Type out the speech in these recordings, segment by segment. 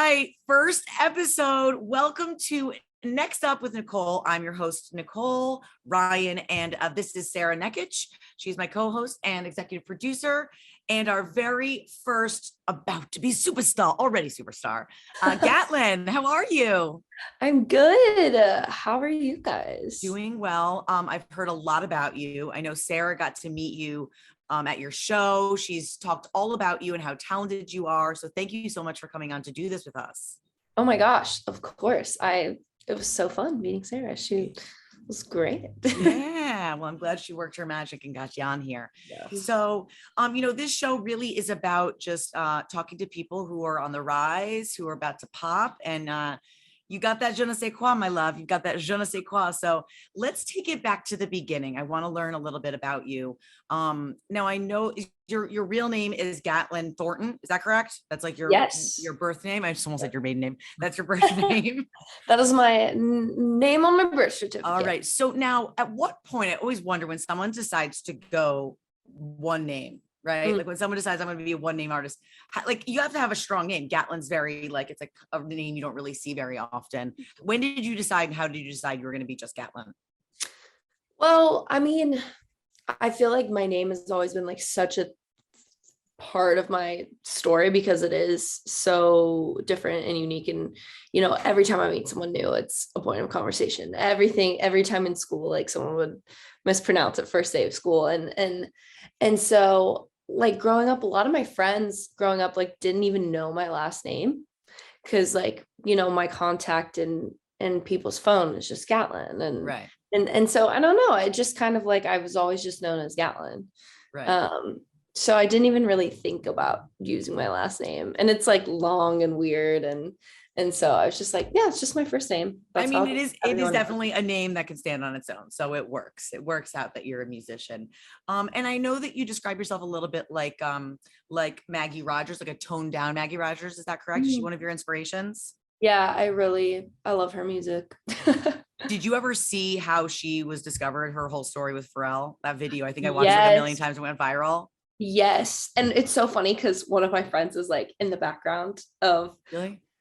right. First episode. Welcome to Next Up with Nicole. I'm your host, Nicole Ryan, and this is Sarah Nekich. She's my co-host and executive producer. And our very first about to be superstar, already superstar, Gatlin. How are you? I'm good. How are you guys? Doing well. I've heard a lot about you. I know Sarah got to meet you at your show. She's talked all about you and how talented you are. So thank you so much for coming on to do this with us. Oh my gosh, of course. It was so fun meeting Sarah. She was great. Yeah. Well, I'm glad she worked her magic and got you on here. Yeah. So, this show really is about just talking to people who are on the rise, who are about to pop. And you got that je ne sais quoi, my love. You got that je ne sais quoi. So let's take it back to the beginning. I want to learn a little bit about you. Now I know your real name is Gatlin Thornton. Is that correct? That's like your birth name. I just almost said your maiden name. That's your birth name. That is my name on my birth certificate. All right. So now at what point, I always wonder when someone decides to go one name, right? Like when someone decides I'm going to be a one name artist, like you have to have a strong name. Gatlin's very like, it's like a name you don't really see very often. When did you decide? How did you decide you were going to be just Gatlin? Well, I mean, I feel like my name has always been like such a part of my story because it is so different and unique. And, every time I meet someone new, it's a point of conversation. Every time in school, like someone would mispronounce it first day of school. And so like growing up, a lot of my friends growing up, like didn't even know my last name. Cause like, my contact and people's phone is just Gatlin. And, right. And so I don't know. I just kind of like, I was always just known as Gatlin. Right. So I didn't even really think about using my last name, and it's like long and weird. And so I was just like, yeah, it's just my first name. It is definitely a name that can stand on its own. So it works out that you're a musician. And I know that you describe yourself a little bit like Maggie Rogers, like a toned down Maggie Rogers. Is that correct? Mm-hmm. Is she one of your inspirations? Yeah, I love her music. Did you ever see how she was discovered, her whole story with Pharrell? That video, I think I watched it a million times and went viral. Yes. And it's so funny because one of my friends is like in the background of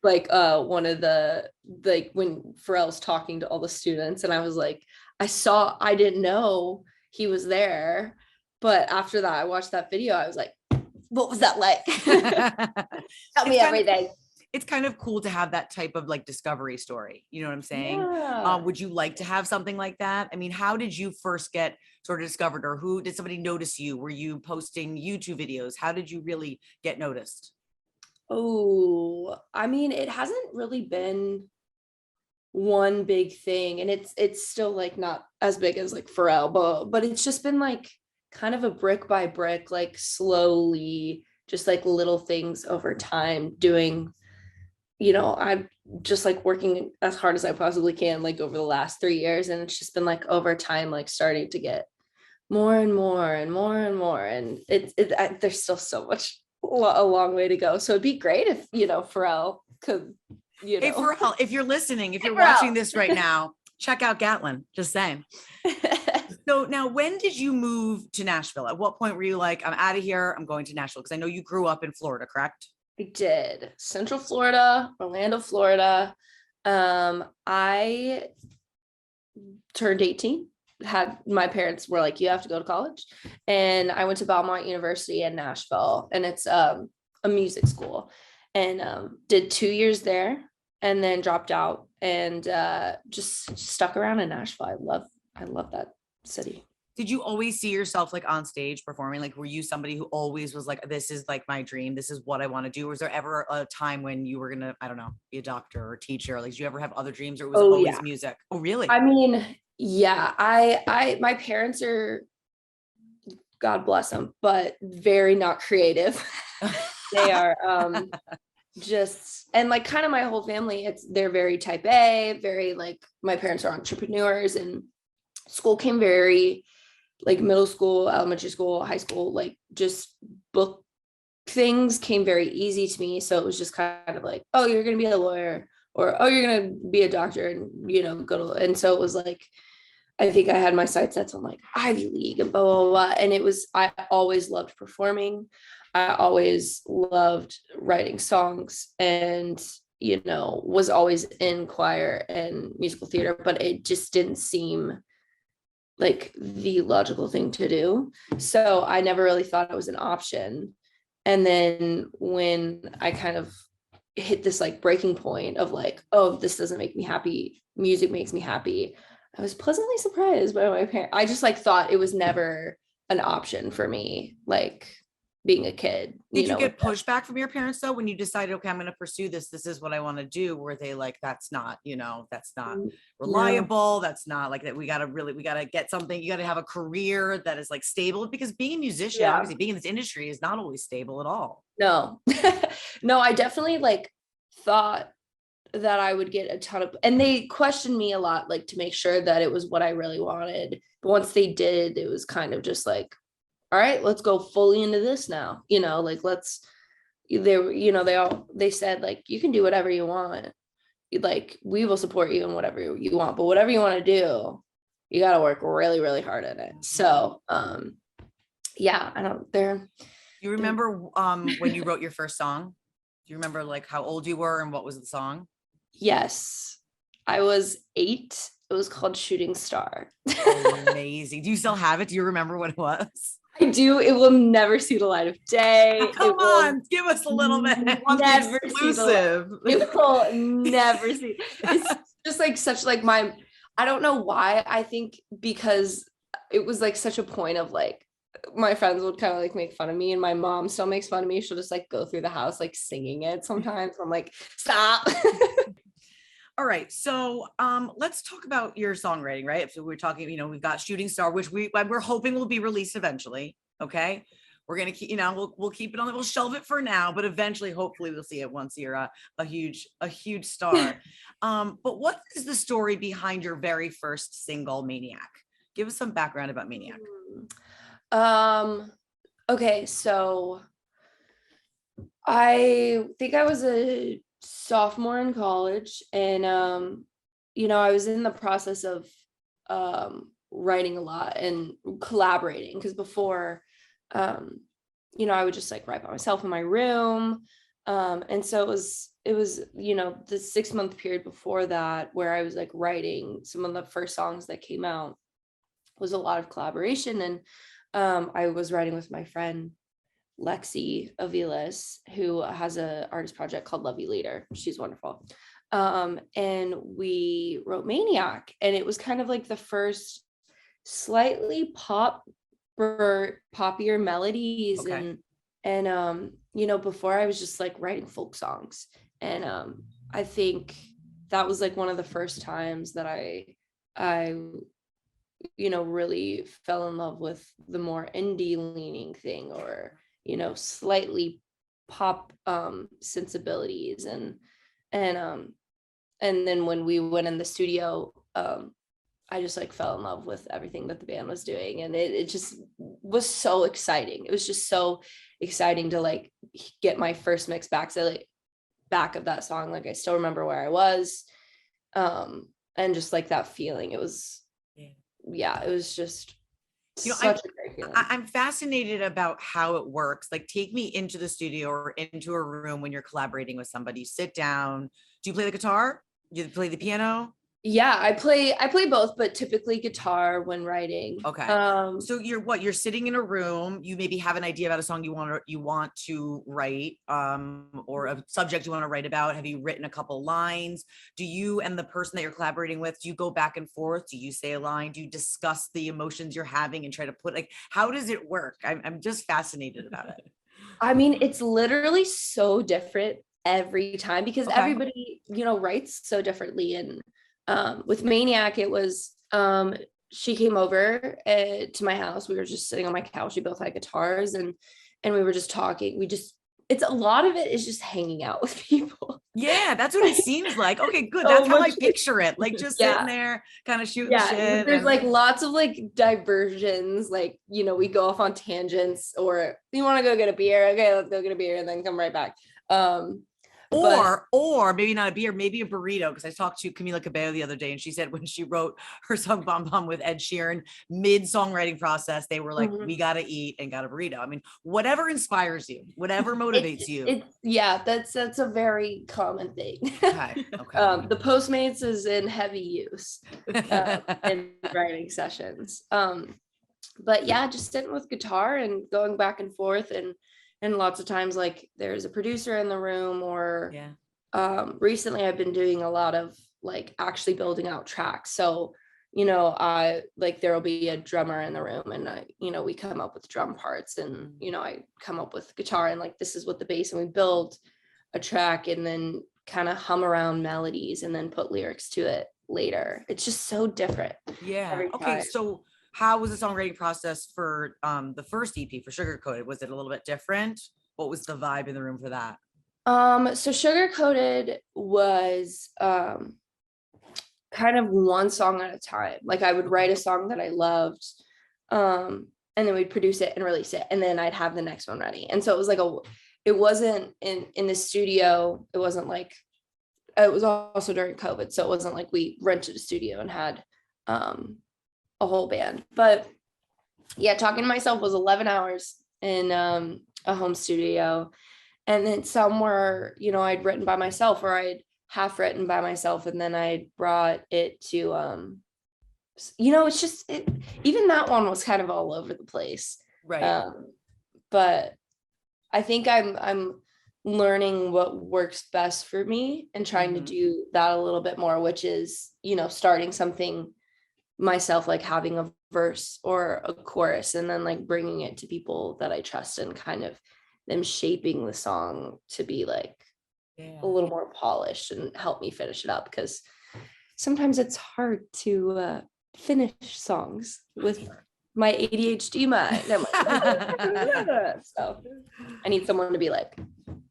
like one of the like when Pharrell's talking to all the students, and I was like, I didn't know he was there, but after that I watched that video. I was like, what was that like? Tell me everything. It's kind of cool to have that type of like discovery story. You know what I'm saying? Yeah. Would you like to have something like that? I mean, how did you first get sort of discovered, or who did somebody notice you? Were you posting YouTube videos? How did you really get noticed? Oh, I mean, it hasn't really been one big thing, and it's still like not as big as like Pharrell, but it's just been like kind of a brick by brick, like slowly, just like little things over time doing. I'm just like working as hard as I possibly can, like over the last 3 years. And it's just been like over time, like starting to get more and more and more and more. And there's still so much, a long way to go. So it'd be great if, Pharrell could, Hey, Pharrell, if you're listening, if you're watching this right now, check out Gatlin, just saying. So now, when did you move to Nashville? At what point were you like, I'm out of here, I'm going to Nashville? Because I know you grew up in Florida, correct? I did. Central Florida, Orlando, Florida. I turned 18. My parents were like, you have to go to college. And I went to Belmont University in Nashville, and it's a music school, and did 2 years there and then dropped out and just stuck around in Nashville. I love that city. Did you always see yourself like on stage performing? Like, were you somebody who always was like, this is like my dream, this is what I want to do? Was there ever a time when you were gonna, I don't know, be a doctor or a teacher? Like, did you ever have other dreams, or was it always music? Oh, really? I mean, yeah, my parents are, God bless them, but very not creative. They are just, and like kind of my whole family, they're very type A, very like, my parents are entrepreneurs, and school came very like middle school, elementary school, high school, like just book things came very easy to me. So it was just kind of like, oh, you're going to be a lawyer, or, oh, you're going to be a doctor, and, go to, and so it was like, I think I had my sights set on like Ivy League and blah, blah, blah. And I always loved performing. I always loved writing songs. And, was always in choir and musical theater, but it just didn't seem like the logical thing to do. So I never really thought it was an option. And then when I kind of hit this like breaking point of like, oh, this doesn't make me happy, music makes me happy, I was pleasantly surprised by my parents. I just like thought it was never an option for me, like being a kid. Did you get pushback from your parents though when you decided, okay, I'm going to pursue this, this is what I want to do? Were they like, that's not reliable, that's not like that, we got to get something, you got to have a career that is like stable? Because being a musician, obviously being in this industry is not always stable at all. No. No, I definitely like thought that I would get a ton of, and they questioned me a lot, like to make sure that it was what I really wanted. But once they did, it was kind of just like, all right, let's go fully into this now. Like they said like, you can do whatever you want. Like we will support you in whatever you want, but whatever you want to do, you got to work really, really hard at it. So, yeah, You remember when you wrote your first song? Do you remember like how old you were and what was the song? Yes, I was 8. It was called Shooting Star. Amazing. Do you still have it? Do you remember what it was? I do. It will never see the light of day. Come on, give us a little bit. Never exclusive. It will never see. It's just like such like I don't know why. I think because it was like such a point of like, my friends would kind of like make fun of me, and my mom still makes fun of me. She'll just like go through the house like singing it sometimes. I'm like, stop. All right, so let's talk about your songwriting, right? So we're talking, we've got Shooting Star, which we're hoping will be released eventually. Okay, we're gonna keep, we'll keep it on. We'll shelve it for now, but eventually, hopefully, we'll see it once you're a huge star. But what is the story behind your very first single, Maniac? Give us some background about Maniac. Okay, so I think I was a sophomore in college, and I was in the process of writing a lot and collaborating, because before I would just like write by myself in my room, and so it was the 6-month period before that where I was like writing some of the first songs that came out. Was a lot of collaboration, and I was writing with my friend Lexi Aviles, who has an artist project called Love You Later. She's wonderful. And we wrote Maniac, and it was kind of like the first slightly poppier melodies. Okay. And before I was just like writing folk songs. And I think that was like one of the first times that I really fell in love with the more indie leaning thing, or slightly pop sensibilities, and then when we went in the studio, I just like fell in love with everything that the band was doing, and it just was so exciting. It was just so exciting to like get my first mix back. So like back of that song, like I still remember where I was, and just like that feeling. It was it was just such a great feeling. I'm fascinated about how it works. Like, take me into the studio or into a room when you're collaborating with somebody. You sit down. Do you play the guitar? Do you play the piano? Yeah, I play both, but typically guitar when writing. Okay. So you're sitting in a room, you maybe have an idea about a song you want to write, or a subject you want to write about. Have you written a couple lines? Do you and the person that you're collaborating with, do you go back and forth? Do you say a line? Do you discuss the emotions you're having and try to put, like, how does it work? I'm just fascinated about it. I mean, it's literally so different every time, because everybody, writes so differently. And with Maniac, it was she came over to my house. We were just sitting on my couch. We both had guitars, and we were just talking. It's a lot of it is just hanging out with people. Yeah, that's what it seems like. Okay, good. That's how I picture it. Like just sitting there, kind of shooting shit. There's like lots of like diversions. Like, we go off on tangents, or you want to go get a beer. Okay, let's go get a beer and then come right back. Or maybe not a beer, maybe a burrito. Because I talked to Camila Cabello the other day, and she said when she wrote her song "Bum Bum" with Ed Sheeran, mid songwriting process, they were like, "We gotta eat and got a burrito." I mean, whatever inspires you, whatever motivates you. Yeah, that's a very common thing. Okay. The Postmates is in heavy use in writing sessions. But yeah, just sitting with guitar and going back and forth, and lots of times like there's a producer in the room, or recently I've been doing a lot of like actually building out tracks. So, I like there'll be a drummer in the room, and we come up with drum parts, and I come up with guitar, and like this is what the bass, and we build a track and then kind of hum around melodies and then put lyrics to it later. It's just so different. Yeah. Okay. So how was the songwriting process for the first EP for Sugar Coated? Was it a little bit different? What was the vibe in the room for that? So Sugar Coated was kind of one song at a time. Like I would write a song that I loved, and then we'd produce it and release it, and then I'd have the next one ready. And so it was like it wasn't in the studio. It wasn't like, it was also during COVID, so it wasn't like we rented a studio and had a whole band. But yeah, Talking to Myself was 11 hours in a home studio, and then some were I'd written by myself, or I'd half written by myself, and then I brought it to it's just even that one was kind of all over the place, right? But I think I'm learning what works best for me and trying to do that a little bit more, which is starting something myself, like having a verse or a chorus, and then like bringing it to people that I trust, and kind of them shaping the song to be like a little more polished and help me finish it up, because sometimes it's hard to finish songs with my ADHD mind. So I need someone to be like,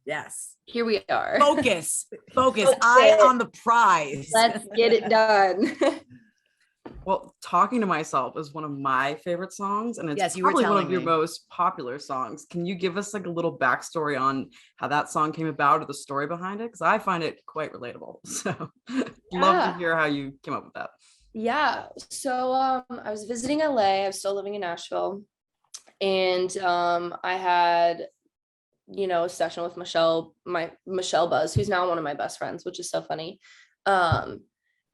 yes, here we are. Focus. Eye on the prize. Let's get it done. Well, Talking to Myself is one of my favorite songs, and it's probably one of your most popular songs. Can you give us like a little backstory on how that song came about, or the story behind it? Because I find it quite relatable. So love to hear how you came up with that. Yeah. So I was visiting LA. I was still living in Nashville, and I had a session with Michelle Buzz, who's now one of my best friends, which is so funny.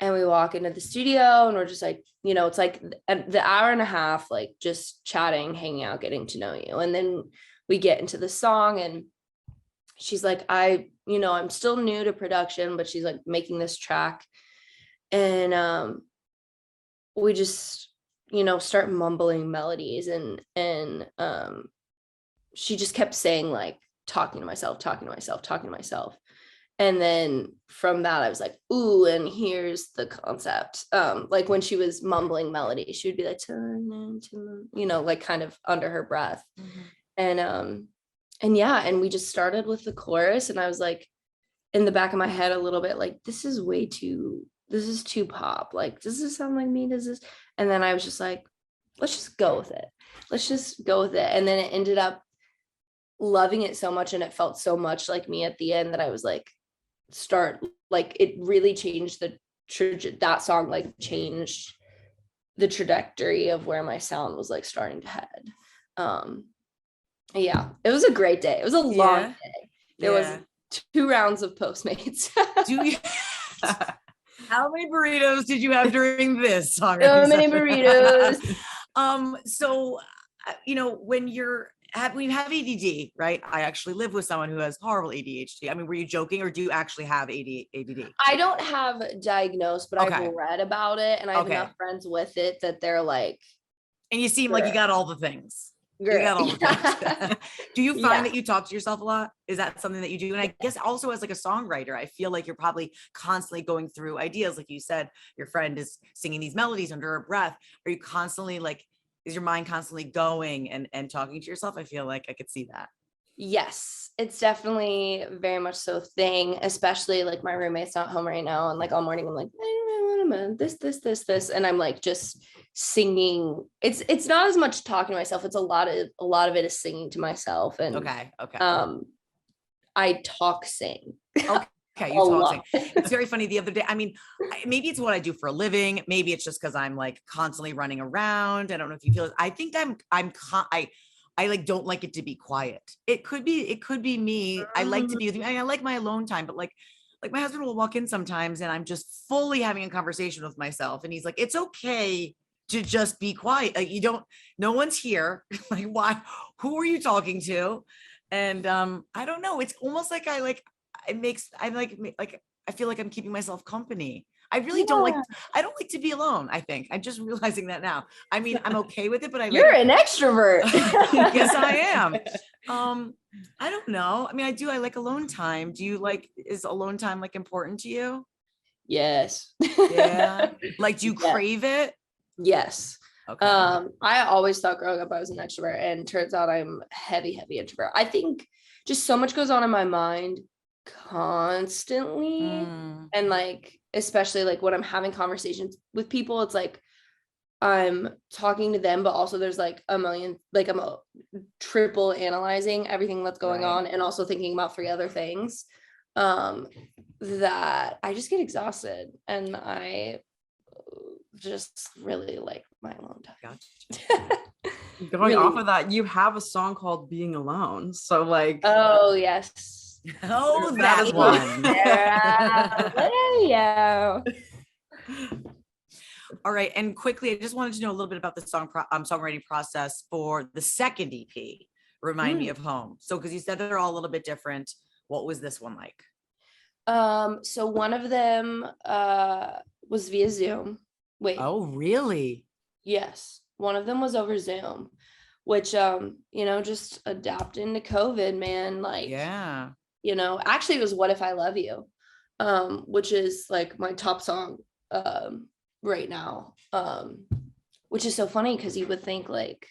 And we walk into the studio, and we're just like, it's like the hour and a half, like just chatting, hanging out, getting to know you. And then we get into the song, and she's like, I'm still new to production, but she's like making this track. And we just, start mumbling melodies, and she just kept saying like, talking to myself. And then from that, I was like, ooh, and here's the concept. Like when she was mumbling melody, she would be like, like kind of under her breath. And and we just started with the chorus, and I was like, in the back of my head a little bit, like, this is too pop. Like, does this sound like me? Does this? And then I was just like, let's just go with it. And then it ended up loving it so much, and it felt so much like me at the end, that I was like, it really changed that song, like changed the trajectory of where my sound was like starting to head. Yeah, it was a great day. It was a long day. There was 2 rounds of Postmates. How many burritos did you have during this song? So many burritos. So when we have ADD, right? I actually live with someone who has horrible ADHD. I mean, were you joking, or do you actually have ADD? I don't have diagnosed, but I've read about it, and I have enough friends with it that they're like. And you seem like you got all the things. You got all the things. Do you find that you talk to yourself a lot? Is that something that you do? And I guess also as like a songwriter, I feel like you're probably constantly going through ideas. Like you said, your friend is singing these melodies under her breath. Are you constantly like, is your mind constantly going and talking to yourself? I feel like I could see that. Yes, it's definitely very much so a thing, especially like my roommate's not home right now, and like all morning I'm like, this, and I'm like just singing. It's not as much talking to myself. It's a lot of it is singing to myself. And okay. I talk sing. Okay, you talk sing. It's very funny. The other day, I mean, maybe it's what I do for a living. Maybe it's just because I'm like constantly running around. I don't know if you feel it. I think I like don't like it to be quiet. It could be me. I like to be with you. I like my alone time, but like my husband will walk in sometimes and I'm just fully having a conversation with myself. And he's like, it's okay to just be quiet. Like no one's here. Like, why, who are you talking to? And I don't know. It's almost like I feel like I'm keeping myself company. I really don't like to be alone. I think I'm just realizing that now. I mean, I'm okay with it, but you're an extrovert. Yes, I am. I don't know. I mean, I like alone time. Is alone time like important to you? Yes. Yeah. Like, do you crave it? Yes. Okay. I always thought growing up I was an extrovert, and turns out I'm heavy introvert. I think just so much goes on in my mind constantly. And like, especially like when I'm having conversations with people, it's like I'm talking to them, but also there's like a million, like I'm triple analyzing everything that's going on, and also thinking about 3 other things that I just get exhausted, and I just really like my alone time. Gotcha. Going off of that, you have a song called Being Alone. So like, oh yes. Oh, that is one. Yeah. All right. And quickly, I just wanted to know a little bit about the songwriting process for the second EP, Remind Me of Home. So, because you said they're all a little bit different. What was this one like? So one of them was via Zoom. Wait. Oh, really? Yes. One of them was over Zoom, which just adapting to COVID, man. Like, yeah. Actually it was What If I Love You, which is like my top song right now. Which is so funny because you would think like,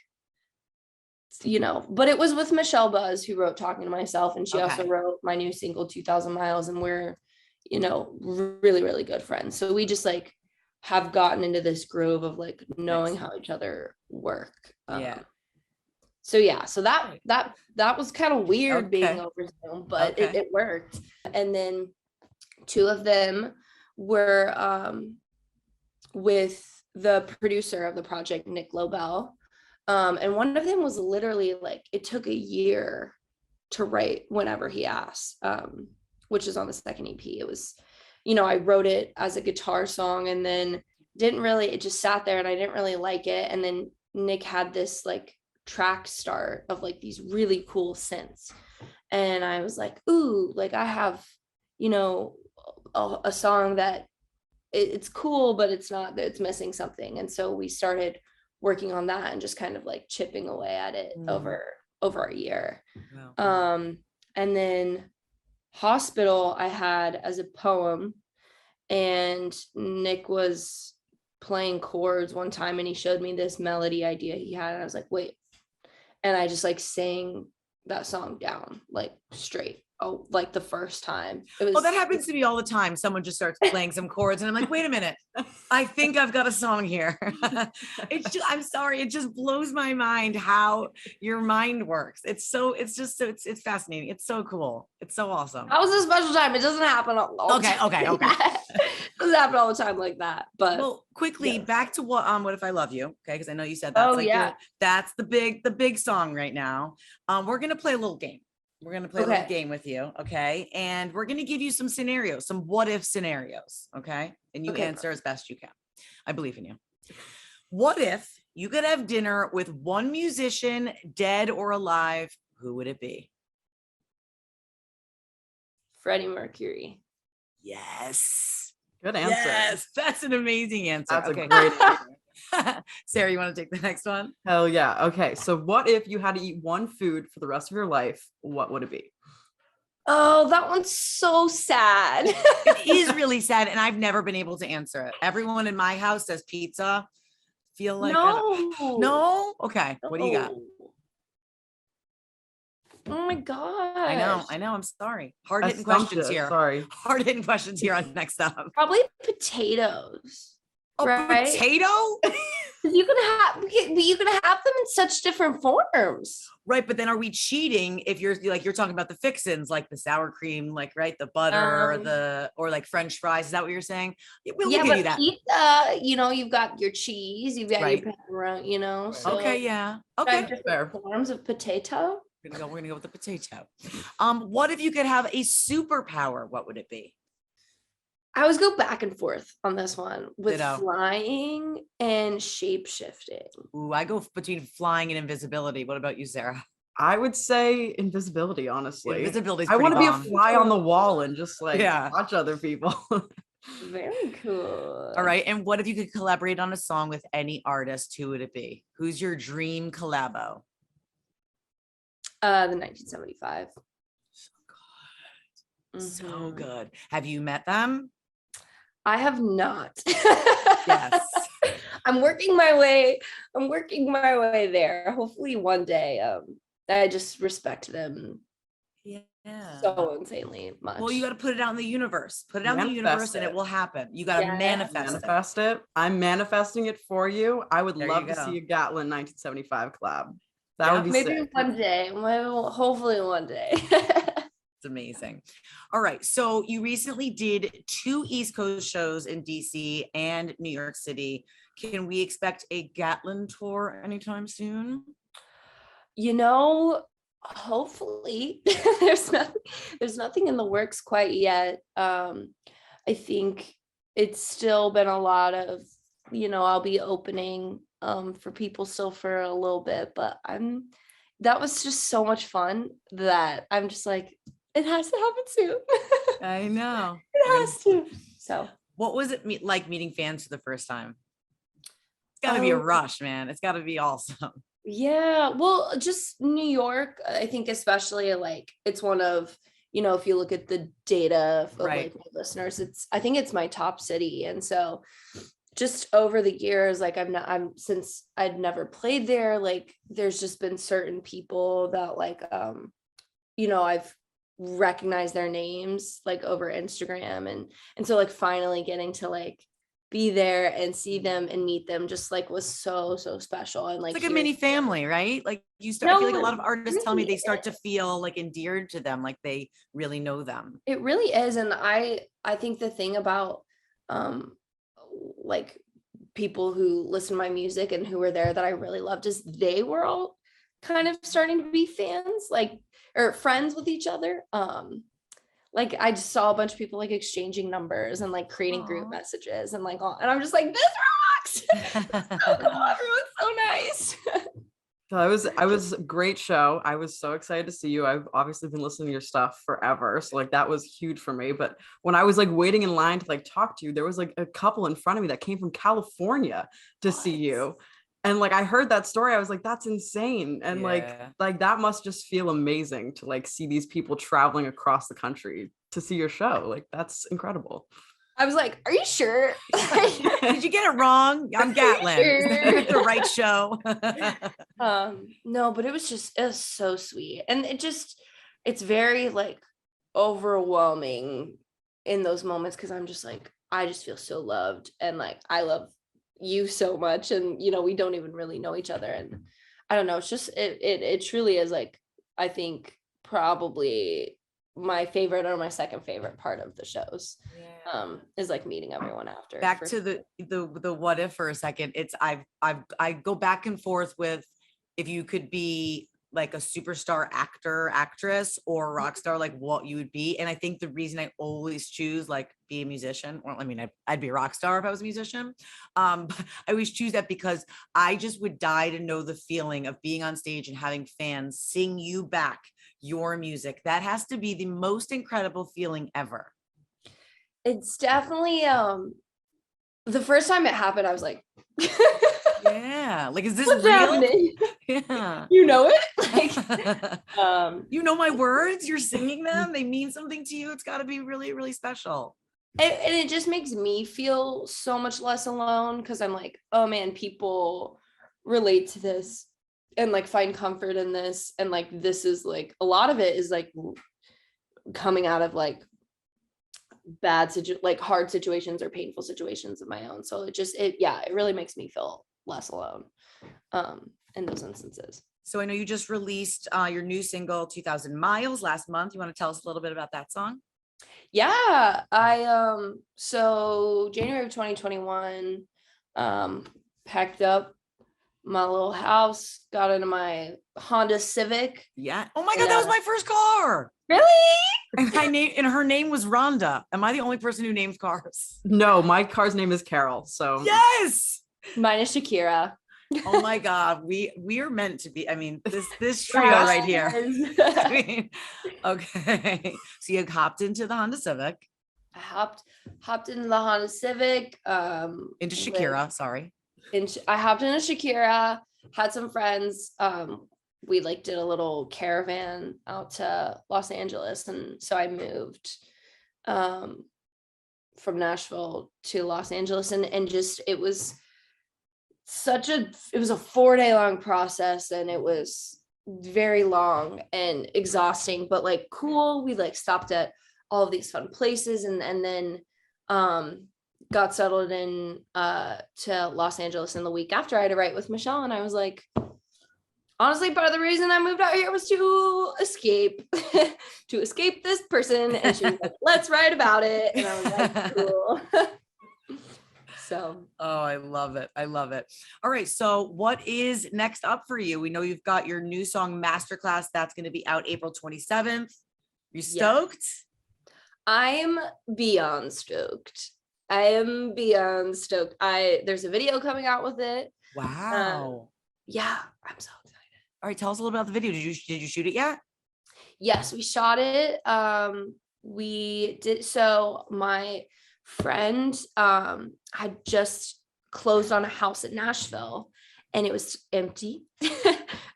but it was with Michelle Buzz, who wrote Talking to Myself, and she also wrote my new single 2000 Miles, and we're really, really good friends. So we just like have gotten into this groove of like knowing how each other work. So that was kind of weird being over Zoom, but it worked. And then 2 of them were with the producer of the project, Nick Lobel. And one of them was literally like, it took a year to write whenever he asked, which is on the second EP. It was, I wrote it as a guitar song, and then it just sat there and I didn't really like it. And then Nick had this like track start of like these really cool synths. And I was like, ooh, like I have, a song that it's cool, but it's missing something. And so we started working on that and just kind of like chipping away at it over a year. Wow. And then Hospital I had as a poem, and Nick was playing chords one time and he showed me this melody idea he had, and I was like, wait. And I just like sang that song down like straight. Oh, like the first time. That happens to me all the time. Someone just starts playing some chords and I'm like, wait a minute, I think I've got a song here. I'm sorry. It just blows my mind how your mind works. It's fascinating. It's so cool. It's so awesome. That was a special time. It doesn't happen all the time. Okay. It doesn't happen all the time like that. But quickly back to What If I Love You? Okay. Cause I know you said that's that's the big song right now. We're going to play a little game. We're going to play a little game with you. Okay. And we're going to give you some scenarios, some what if scenarios. Okay. And you answer as best you can. I believe in you. What if you could have dinner with one musician, dead or alive? Who would it be? Freddie Mercury. Yes. Good answer. Yes. That's an amazing answer. That's a great answer. Sarah, you want to take the next one? Hell yeah. Okay. So what if you had to eat one food for the rest of your life? What would it be? Oh, that one's so sad. It is really sad. And I've never been able to answer it. Everyone in my house says pizza. Feel like no. Okay. What do you got? Oh my God. I know. I'm sorry. Hard-hitting questions here. Sorry. Hard-hitting questions here on Next Up. Probably potatoes. Oh, right? Potato? You can have them in such different forms. Right, but then are we cheating if you're talking about the fixins, like the sour cream, like right, the butter, or like French fries? Is that what you're saying? We'll give you that. Pizza, you've got your cheese, you've got your pepperoni, so okay, yeah, okay, different forms of potato. We're gonna go with the potato. What if you could have a superpower? What would it be? I always go back and forth on this one with Ditto. flying and shape shifting. Ooh, I go between flying and invisibility. What about you, Sarah? I would say invisibility, honestly. Invisibility. I want to be a fly on the wall and just like watch other people. Very cool. All right. And what if you could collaborate on a song with any artist? Who would it be? Who's your dream collabo? The 1975. So good. Have you met them? I have not. Yes. I'm working my way there. Hopefully one day. I just respect them. Yeah. So insanely much. Well, you got to put it out in the universe. Put it out in the universe and it will happen. You got to manifest it. I'm manifesting it for you. I would love to see a Gatlin 1975 collab. That would be maybe sick. One day. Hopefully one day. It's amazing. All right. So you recently did 2 East Coast shows in DC and New York City. Can we expect a Gatlin tour anytime soon? Hopefully. There's nothing in the works quite yet. I think it's still been a lot of, I'll be opening for people still for a little bit, but that was just so much fun that I'm just like, it has to happen soon. I know. It has to. So what was it like meeting fans for the first time? It's got to be a rush, man. It's got to be awesome. Yeah. Well, just New York, I think especially like it's one of, if you look at the data of like my listeners, I think it's my top city. And so just over the years, like since I'd never played there, like there's just been certain people that like, I've recognized their names like over Instagram. And so like finally getting to like be there and see them and meet them just like was so special. And like it's like a mini family, right? Like I feel like a lot of artists tell me they start to feel like endeared to them, like they really know them. It really is. And I think the thing about like people who listen to my music and who were there that I really loved is they were all kind of starting to be fans, like, or friends with each other. Like I just saw a bunch of people like exchanging numbers and like creating group messages and like and I'm just like, this rocks. So cool. Everyone's so nice. So I was a great show. I was so excited to see you. I've obviously been listening to your stuff forever. So like that was huge for me. But when I was like waiting in line to like talk to you, there was like a couple in front of me that came from California to see you. And like I heard that story, I was like, that's insane. And like that must just feel amazing to like see these people traveling across the country to see your show. Like that's incredible. I was like, are you sure? Did you get it wrong? I'm Gatlin. Is that the right show? No, but it was so sweet. And it's very like overwhelming in those moments because I'm just like, I just feel so loved. And like, I love you so much. And, we don't even really know each other. And I don't know, it's just, it truly is like, I think probably my favorite or my second favorite part of the shows is like meeting everyone after. Back to the what if for a second. It's I go back and forth with if you could be like a superstar actor, actress, or rock star, like what you would be. And I think the reason I always choose like be a musician, or I mean, I'd be a rock star if I was a musician. But I always choose that because I just would die to know the feeling of being on stage and having fans sing you back your music. That has to be the most incredible feeling ever. It's definitely the first time it happened, I was like, yeah, like, is this what's real? Happening? Yeah. You know it? Like, you know my words, you're singing them, they mean something to you. It's got to be really, really special. And it just makes me feel so much less alone because I'm like, oh man, people relate to this and like find comfort in this. And like, this is like, a lot of it is like coming out of like hard situations or painful situations of my own. So it really makes me feel less alone in those instances. So I know you just released your new single 2000 Miles last month. You want to tell us a little bit about that song? Yeah, I so January of 2021, packed up my little house, got into my Honda Civic. Yeah. Oh my God, that was my first car. Really? And her name was Rhonda. Am I the only person who names cars? No, my car's name is Carol. So yes. Mine is Shakira. Oh my God, we are meant to be. I mean, this trio right here. I mean, okay. So you hopped into the Honda Civic. I hopped into the Honda Civic. Into Shakira, sorry. I hopped into Shakira, had some friends. We like did a little caravan out to Los Angeles. And so I moved from Nashville to Los Angeles, and just it was a 4-day long process, and it was very long and exhausting, but like cool. We like stopped at all of these fun places, and then got settled in to Los Angeles. And the week after, I had to write with Michelle, and I was like, honestly, part of the reason I moved out here was to escape this person. And she was like, let's write about it. And I was like, cool. So, oh, I love it. I love it. All right. So what is next up for you? We know you've got your new song Masterclass. That's going to be out April 27th. You stoked? Yeah. I'm beyond stoked. I am beyond stoked. There's a video coming out with it. Wow. Yeah, I'm so excited. All right. Tell us a little about the video. Did you shoot it yet? Yes, we shot it. We did. So my friend had just closed on a house in Nashville, and it was empty.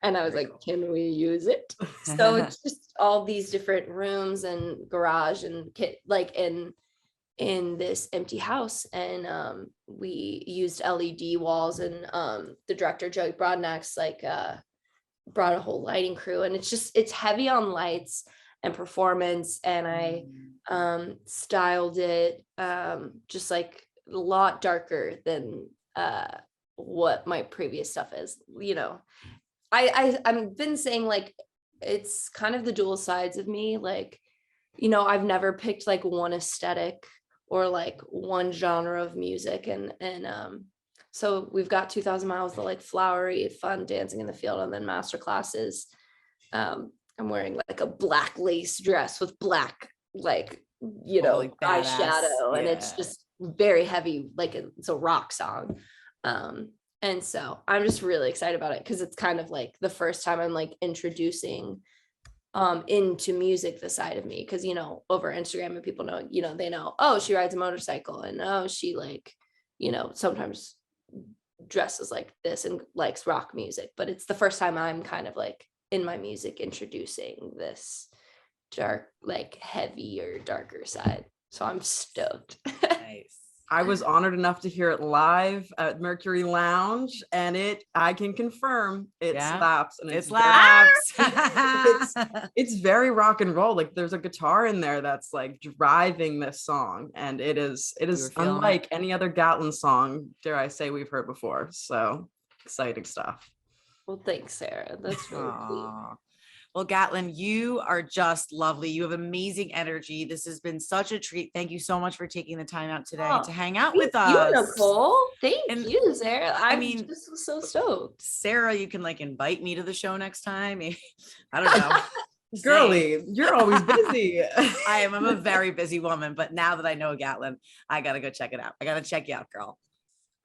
And I was like, can we use it? So it's just all these different rooms and garage and like in this empty house. And we used LED walls, and the director Joey Broadnax brought a whole lighting crew, and it's heavy on lights and performance. And I styled it just like a lot darker than what my previous stuff is. You know, I've been saying like it's kind of the dual sides of me. Like, you know, I've never picked like one aesthetic or like one genre of music, and so we've got 2000 Miles, the like flowery, fun dancing in the field, and then Masterclasses. I'm wearing like a black lace dress with black, like, you know, like eyeshadow, and it's just very heavy, like it's a rock song. And so I'm just really excited about it, because it's kind of like the first time I'm like introducing into music the side of me, because, you know, over Instagram, and people know, you know, they know, oh, she rides a motorcycle, and oh, she like, you know, sometimes dresses like this and likes rock music. But it's the first time I'm kind of like in my music introducing this dark, like heavier, darker side. So I'm stoked. Nice. I was honored enough to hear it live at Mercury Lounge, and I can confirm it slaps, and it slaps. It's very rock and roll. Like there's a guitar in there that's like driving this song, and it is unlike any other Gatlin song, dare I say, we've heard before. So exciting stuff. Well, thanks, Sarah. That's really sweet. Well, Gatlin, you are just lovely. You have amazing energy. This has been such a treat. Thank you so much for taking the time out today to hang out with us. You, Nicole. Thank you, Sarah. I mean, just so stoked. Sarah, you can like invite me to the show next time. I don't know. Girly, you're always busy. I'm a very busy woman, but now that I know Gatlin, I got to go check it out. I got to check you out, girl.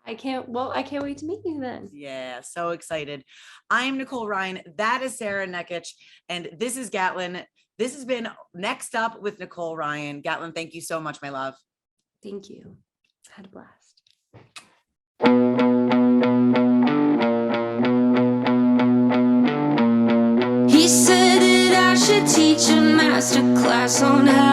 I can't wait to meet you then. Yeah, so excited. I'm Nicole Ryan. That is Sarah Nekich. And this is Gatlin. This has been Next Up with Nicole Ryan. Gatlin, thank you so much, my love. Thank you. I had a blast. He said that I should teach a master class on how